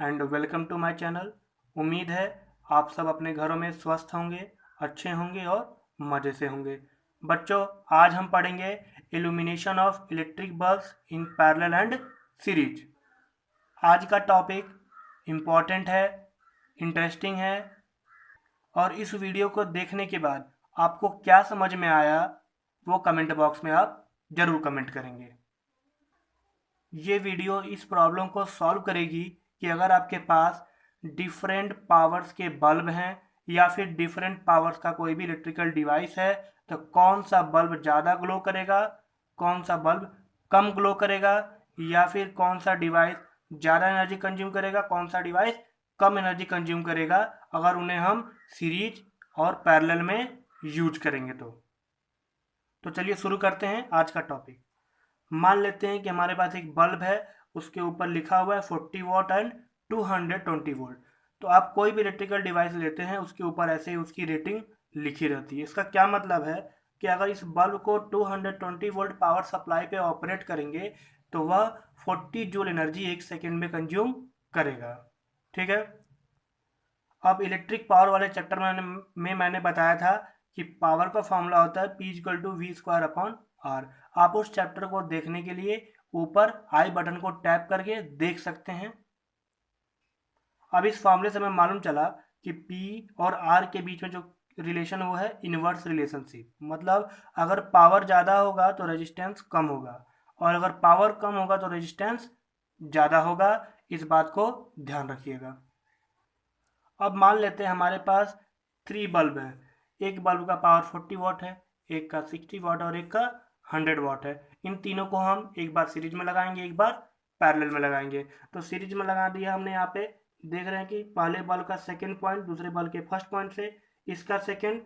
And welcome to my channel. उम्मीद है आप सब अपने घरों में स्वस्थ होंगे, अच्छे होंगे और मज़े से होंगे। बच्चों, आज हम पढ़ेंगे illumination of electric bulbs in parallel and series. आज का टॉपिक इम्पॉर्टेंट है, इंटरेस्टिंग है और इस वीडियो को देखने के बाद आपको क्या समझ में आया वो कमेंट बॉक्स में आप ज़रूर कमेंट करेंगे। ये वीडियो इस प्रॉब्लम को सॉल्व करेगी कि अगर आपके पास डिफरेंट पावर्स के बल्ब हैं या फिर डिफरेंट पावर्स का कोई भी इलेक्ट्रिकल डिवाइस है तो कौन सा बल्ब ज़्यादा ग्लो करेगा, कौन सा बल्ब कम ग्लो करेगा, या फिर कौन सा डिवाइस ज़्यादा एनर्जी कंज्यूम करेगा, कौन सा डिवाइस कम एनर्जी कंज्यूम करेगा अगर उन्हें हम सीरीज और पैरेलल में यूज करेंगे। तो चलिए शुरू करते हैं आज का टॉपिक। मान लेते हैं कि हमारे पास एक बल्ब है, उसके ऊपर लिखा हुआ है 40 वॉट एंड 220 वोल्ट। तो आप कोई भी इलेक्ट्रिकल डिवाइस लेते हैं उसके ऊपर ऐसे ही उसकी रेटिंग लिखी रहती है। इसका क्या मतलब है कि अगर इस बल्ब को 220 वोल्ट पावर सप्लाई पे ऑपरेट करेंगे तो वह 40 जूल एनर्जी एक सेकेंड में कंज्यूम करेगा। ठीक है। अब इलेक्ट्रिक पावर वाले चैप्टर में मैंने बताया था कि पावर का फॉर्मूला होता है P equal to V square upon R. आप उस चैप्टर को देखने के लिए ऊपर आई बटन को टैप करके देख सकते हैं। अब इस फॉर्मूले से हमें मालूम चला कि P और R के बीच में जो रिलेशन वो है इनवर्स रिलेशनशिप। मतलब अगर पावर ज़्यादा होगा तो रेजिस्टेंस कम होगा और अगर पावर कम होगा तो रेजिस्टेंस ज़्यादा होगा। इस बात को ध्यान रखिएगा। अब मान लेते हैं हमारे पास 3 बल्ब हैं। एक बल्ब का पावर 40 वॉट है, एक का 60 वॉट और एक का 100 वॉट है। इन तीनों को हम एक बार सीरीज में लगाएंगे, एक बार पैरेलल में लगाएंगे। तो सीरीज में लगा दिया हमने। यहाँ पे देख रहे हैं कि पहले बल्ब का सेकेंड पॉइंट दूसरे बल्ब के फर्स्ट पॉइंट से, इसका सेकेंड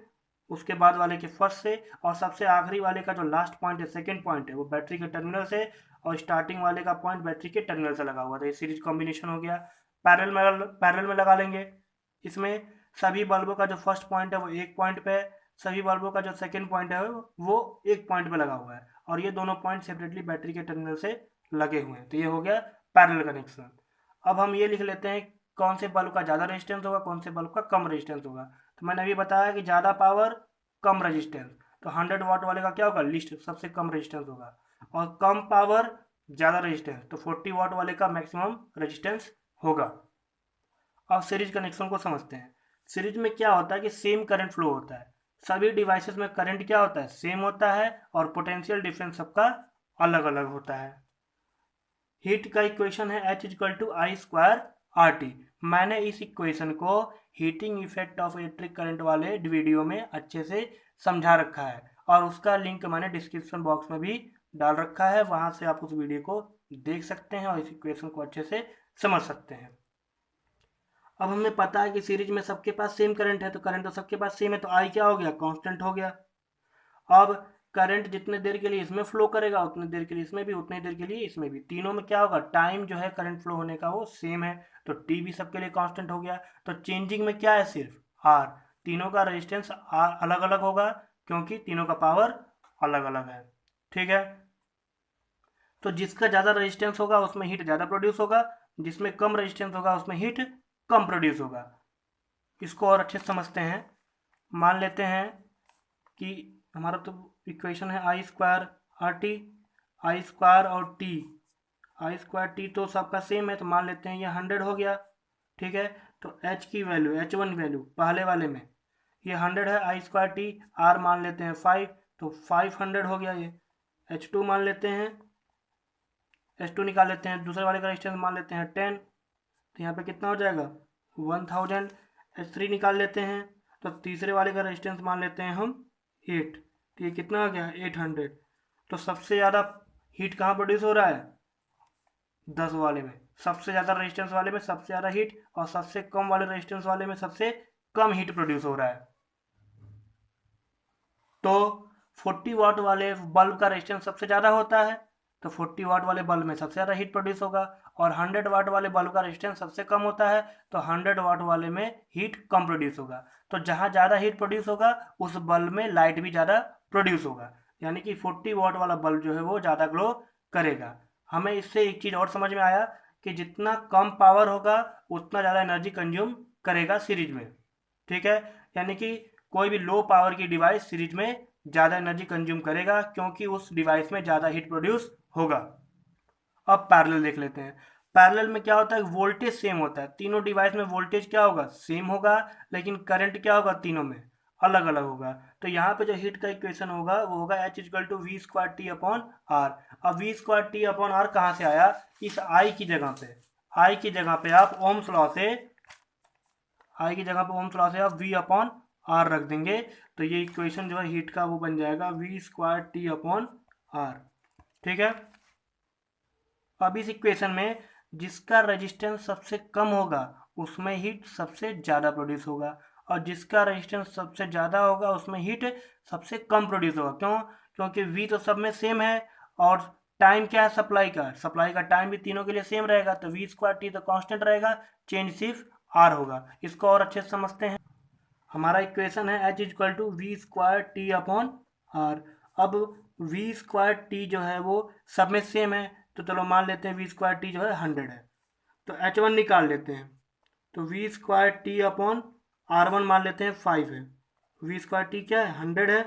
उसके बाद वाले के फर्स्ट से, और सबसे आखिरी वाले का जो लास्ट पॉइंट है सेकेंड पॉइंट है वो बैटरी के टर्मिनल से, और स्टार्टिंग वाले का पॉइंट बैटरी के टर्मिनल से लगा हुआ था। ये सीरीज कॉम्बिनेशन हो गया। पैरेलल में लगा लेंगे। इसमें सभी बल्बों का जो फर्स्ट पॉइंट है वो एक पॉइंट पे है, सभी बल्बों का जो सेकंड पॉइंट है वो एक पॉइंट पे लगा हुआ है, और ये दोनों पॉइंट सेपरेटली बैटरी के टर्मिनल से लगे हुए हैं। तो ये हो गया पैरेलल कनेक्शन। अब हम ये लिख लेते हैं कौन से बल्ब का ज़्यादा रेजिस्टेंस होगा, कौन से बल्ब का कम रेजिस्टेंस होगा। तो मैंने अभी बताया कि ज़्यादा पावर कम रेजिस्टेंस, तो 100 वाट वाले का क्या होगा, लिस्ट सबसे कम रेजिस्टेंस होगा। और कम पावर ज़्यादा रेजिस्टेंस, तो 40 वाट वाले का मैक्सिमम रेजिस्टेंस होगा। अब सीरीज कनेक्शन को समझते हैं। सीरीज में क्या होता है कि सेम करंट फ्लो होता है। सभी डिवाइसेस में करंट क्या होता है, सेम होता है, और पोटेंशियल डिफरेंस सबका अलग अलग होता है। हीट का इक्वेशन है H equal to I square R T. मैंने इस इक्वेशन को heating effect of electric current वाले वीडियो में अच्छे से समझा रखा है, और उसका लिंक मैंने डिस्क्रिप्शन बॉक्स में भी डाल रखा है। वहां से आप उस वीडियो को देख सकते हैं और इस इक्वेशन को अच्छे से समझ सकते हैं। अब हमें पता है कि सीरीज में सबके पास सेम करंट है, तो करंट तो सबके पास सेम है, तो आई क्या हो गया, कांस्टेंट हो गया। अब करंट जितने देर के लिए इसमें फ्लो करेगा उतनी देर के लिए इसमें भी, उतनी देर के लिए इसमें भी। तीनों में क्या होगा, टाइम जो है करंट फ्लो होने का वो सेम है, तो टी भी सबके लिए कांस्टेंट हो गया। तो चेंजिंग में क्या है, सिर्फ आर। तीनों का रेजिस्टेंस अलग अलग होगा क्योंकि तीनों का पावर अलग अलग है। ठीक है। तो जिसका ज़्यादा रेजिस्टेंस होगा उसमें हीट ज़्यादा प्रोड्यूस होगा, जिसमें कम रेजिस्टेंस होगा उसमें हीट कम प्रोड्यूस होगा। इसको और अच्छे से समझते हैं। मान लेते हैं कि हमारा तो इक्वेशन है आई स्क्वायर आर टी। आई स्क्वायर और टी, आई स्क्वायर टी तो सबका सेम है, तो मान लेते हैं ये 100 हो गया। ठीक है। तो एच की वैल्यू, H1 वैल्यू पहले वाले में ये 100 है, आई स्क्वायर टी, आर मान लेते हैं 5, तो 500 हो गया। ये H2 मान लेते हैं, H2 निकाल लेते हैं, दूसरे वाले का रेजिस्टेंस मान लेते हैं 10, तो यहाँ पे कितना हो जाएगा 1000। H3 निकाल लेते हैं, तो तीसरे वाले का रेजिस्टेंस मान लेते हैं हम 8, तो ये कितना हो गया 800। तो सबसे ज़्यादा हीट कहाँ प्रोड्यूस हो रहा है, 10 वाले में। सबसे ज़्यादा रेजिस्टेंस वाले में सबसे ज़्यादा हीट, और सबसे कम वाले रेजिस्टेंस वाले में सबसे कम हीट प्रोड्यूस हो रहा है। तो 40 वाट वाले बल्ब का रेजिस्टेंस सबसे ज़्यादा होता है, तो 40 वाट वाले बल्ब में सबसे ज़्यादा हीट प्रोड्यूस होगा। और 100 वाट वाले बल्ब का रेजिस्टेंस सबसे कम होता है, तो 100 वाट वाले में हीट कम प्रोड्यूस होगा। तो जहाँ ज़्यादा हीट प्रोड्यूस होगा उस बल्ब में लाइट भी ज़्यादा प्रोड्यूस होगा, यानी कि 40 वाट वाला बल्ब जो है वो ज़्यादा ग्लो करेगा। हमें इससे एक चीज़ और समझ में आया कि जितना कम पावर होगा उतना ज़्यादा एनर्जी कंज्यूम करेगा सीरीज में। ठीक है, यानी कि कोई भी लो पावर की डिवाइस सीरीज में ज़्यादा एनर्जी कंज्यूम करेगा क्योंकि उस डिवाइस में ज़्यादा हीट प्रोड्यूस होगा। अब पैरेलल देख लेते हैं। पैरेलल में क्या होता है, वोल्टेज सेम होता है, तीनों डिवाइस में वोल्टेज क्या होगा, सेम होगा, लेकिन करंट क्या होगा, तीनों में अलग अलग होगा। तो यहाँ पे जो हीट का इक्वेशन होगा वो होगा H equal to V square T upon R. अब V square T upon R कहाँ से आया, इस आई की जगह पे, आई की जगह पे आप ओम्स लॉ से, आई की जगह पे ओम्स लॉ से आप वी अपॉन आर रख देंगे, तो ये इक्वेशन जो है हीट का वो बन जाएगा V square T upon R. ठीक है, अब इस इक्वेशन में जिसका रेजिस्टेंस सबसे कम होगा उसमें हीट सबसे ज़्यादा प्रोड्यूस होगा, और जिसका रेजिस्टेंस सबसे ज़्यादा होगा उसमें हीट सबसे कम प्रोड्यूस होगा। क्यों, क्योंकि वी तो सब में सेम है, और टाइम क्या है सप्लाई का, सप्लाई का टाइम भी तीनों के लिए सेम रहेगा, तो वी स्क्वायर टी तो कांस्टेंट रहेगा, चेंज सिर्फ आर होगा। इसको और अच्छे से समझते हैं। हमारा इक्वेशन है H equal to V square T upon R. अब वी स्क्वायर टी जो है वो सब में सेम है, तो चलो मान लेते हैं वी स्क्वायर टी जो है 100 है, तो एच वन निकाल लेते हैं, तो V square T upon R one मान लेते हैं 5 है। वी स्क्वायर टी क्या है, 100 है,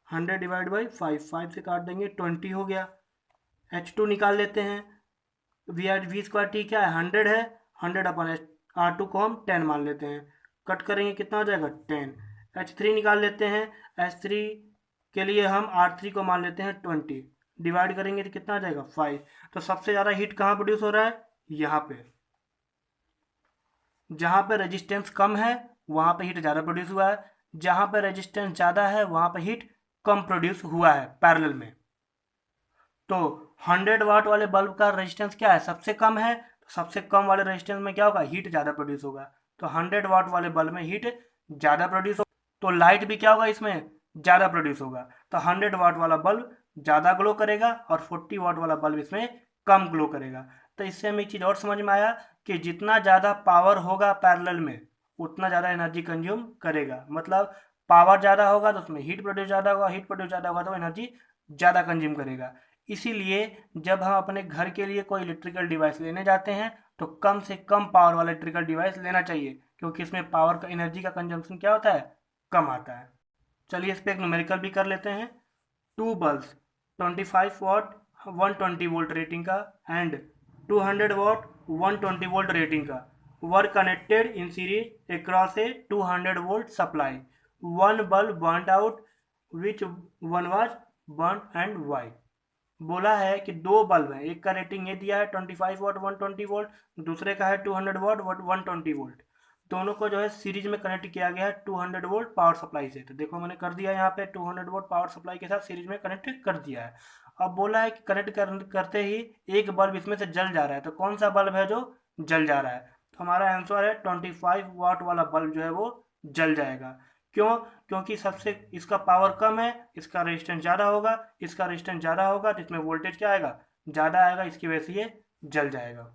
100 डिवाइड बाई 5, 5 से काट देंगे 20 हो गया। एच टू निकाल लेते हैं, वी स्क्वायर टी क्या है, 100 है, 100 अपॉन आर टू को हम 10 मान लेते हैं, कट करेंगे कितना हो जाएगा 10। एच थ्री निकाल लेते हैं, एच थ्री के लिए हम आर थ्री को मान लेते हैं 20, डिवाइड करेंगे तो कितना आ जाएगा 5। तो सबसे ज़्यादा हीट कहाँ प्रोड्यूस हो रहा है, यहाँ पे, जहाँ पे रेजिस्टेंस कम है वहाँ पे हीट ज़्यादा प्रोड्यूस हुआ है, जहाँ पे रेजिस्टेंस ज़्यादा है वहाँ पे हीट कम प्रोड्यूस हुआ है पैरेलल में। तो 100 वाट वाले बल्ब का रेजिस्टेंस क्या है, सबसे कम है, तो सबसे कम वाले रेजिस्टेंस में क्या होगा, हीट ज़्यादा प्रोड्यूस होगा, तो 100 वाट वाले बल्ब में हीट ज़्यादा प्रोड्यूस होगा, तो लाइट भी क्या होगा इसमें, ज़्यादा प्रोड्यूस होगा। तो 100 वाट वाला बल्ब ज़्यादा ग्लो करेगा और 40 वाट वाला बल्ब इसमें कम ग्लो करेगा। तो इससे हमें एक चीज़ और समझ में आया कि जितना ज़्यादा पावर होगा पैरेलल में उतना ज़्यादा एनर्जी कंज्यूम करेगा, मतलब पावर ज़्यादा होगा तो उसमें हीट प्रोड्यूस ज़्यादा होगा, हीट प्रोड्यूस ज़्यादा होगा तो एनर्जी ज़्यादा कंज्यूम करेगा। इसीलिए जब हम अपने घर के लिए कोई इलेक्ट्रिकल डिवाइस लेने जाते हैं तो कम से कम पावर वाला इलेक्ट्रिकल डिवाइस लेना चाहिए, क्योंकि इसमें पावर का, एनर्जी का कंजम्पशन क्या होता है, कम आता है। चलिए इस पर एक न्यूमेरिकल भी कर लेते हैं। Two bulbs 25 watt 120 volt rating का एंड 200 वॉट 120 वोल्ट रेटिंग का were connected in series across a 200 volt supply. One bulb burned out, which one was burn and why. बोला है कि दो बल्ब है, एक का रेटिंग ये दिया है 25 वॉट 120 वोल्ट, दूसरे का है 200 वॉट 120 वोल्ट। दोनों को जो है सीरीज में कनेक्ट किया गया है 200 वोल्ट पावर सप्लाई से। तो देखो मैंने कर दिया यहाँ पे 200 वोल्ट पावर सप्लाई के साथ सीरीज में कनेक्ट कर दिया है। अब बोला है कि कनेक्ट करते ही एक बल्ब इसमें से जल जा रहा है, तो कौन सा बल्ब है जो जल जा रहा है, तो हमारा आंसर है 25 वाट वाला बल्ब जो है वो जल जाएगा। क्यों, क्योंकि सबसे इसका पावर कम है, इसका रेजिस्टेंस ज़्यादा होगा, इसका रेजिस्टेंस ज़्यादा होगा तो इसमें वोल्टेज क्या आएगा, ज़्यादा आएगा, इसकी वजह से ये जल जाएगा।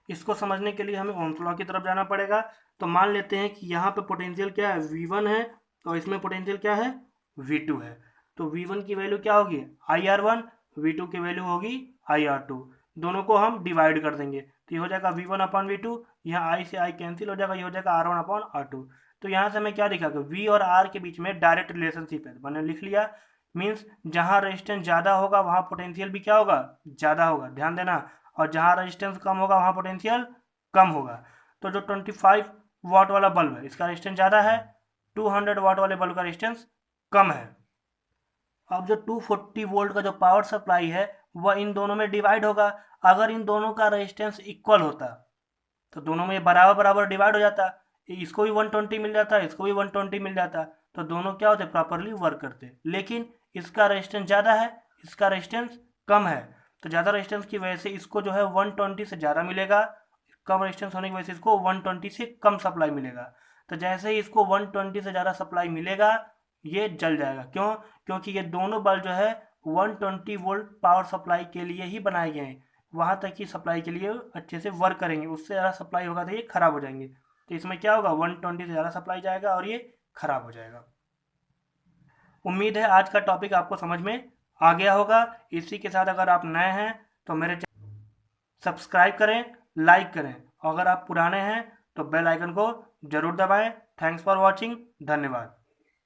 इसको समझने के लिए हमें ओम्स लॉ की तरफ जाना पड़ेगा। तो मान लेते हैं कि यहाँ पे पोटेंशियल क्या है, V1 है, और इसमें पोटेंशियल क्या है, V2 है। तो V1 की वैल्यू क्या होगी, IR1, V2 की वैल्यू होगी IR2। दोनों को हम डिवाइड कर देंगे तो ये हो जाएगा V1 अपॉन V2, यहाँ I से I कैंसिल हो जाएगा, ये हो जाएगा R1 अपॉन R2। तो यहाँ से हमें क्या दिखा कि V और R के बीच में डायरेक्ट रिलेशनशिप है, मैंने लिख लिया। मीन्स जहाँ रेजिस्टेंस ज़्यादा होगा वहाँ पोटेंशियल भी क्या होगा, ज़्यादा होगा, ध्यान देना, और जहाँ रेजिस्टेंस कम होगा वहाँ पोटेंशियल कम होगा। तो जो 25 वाट वाला बल्ब है इसका रेजिस्टेंस ज़्यादा है, 200 वाट वाले बल्ब का रेजिस्टेंस कम है। अब जो 240 वोल्ट का जो पावर सप्लाई है वह इन दोनों में डिवाइड होगा। अगर इन दोनों का रेजिस्टेंस इक्वल होता तो दोनों में बराबर बराबर डिवाइड हो जाता, इसको भी 120 मिल जाता, इसको भी 120 मिल जाता, तो दोनों क्या होते, प्रॉपरली वर्क करते। लेकिन इसका रेजिस्टेंस ज़्यादा है, इसका रेजिस्टेंस कम है, तो ज़्यादा रेजिस्टेंस की वजह से इसको जो है 120 से ज़्यादा मिलेगा, कम रेजिस्टेंस होने की वजह से इसको 120 से कम सप्लाई मिलेगा। तो जैसे ही इसको 120 से ज़्यादा सप्लाई मिलेगा ये जल जाएगा। क्यों, क्योंकि ये दोनों बल्ब जो है 120 वोल्ट पावर सप्लाई के लिए ही बनाए गए हैं, वहाँ तक की सप्लाई के लिए अच्छे से वर्क करेंगे, उससे ज़्यादा सप्लाई होगा तो ये खराब हो जाएंगे। तो इसमें क्या होगा, 120 से ज़्यादा सप्लाई जाएगा और ये खराब हो जाएगा। उम्मीद है आज का टॉपिक आपको समझ में आ गया होगा। इसी के साथ अगर आप नए हैं तो मेरे सब्सक्राइब करें, लाइक करें। अगर आप पुराने हैं तो बेल आइकन को ज़रूर दबाएं। Thanks for watching. धन्यवाद।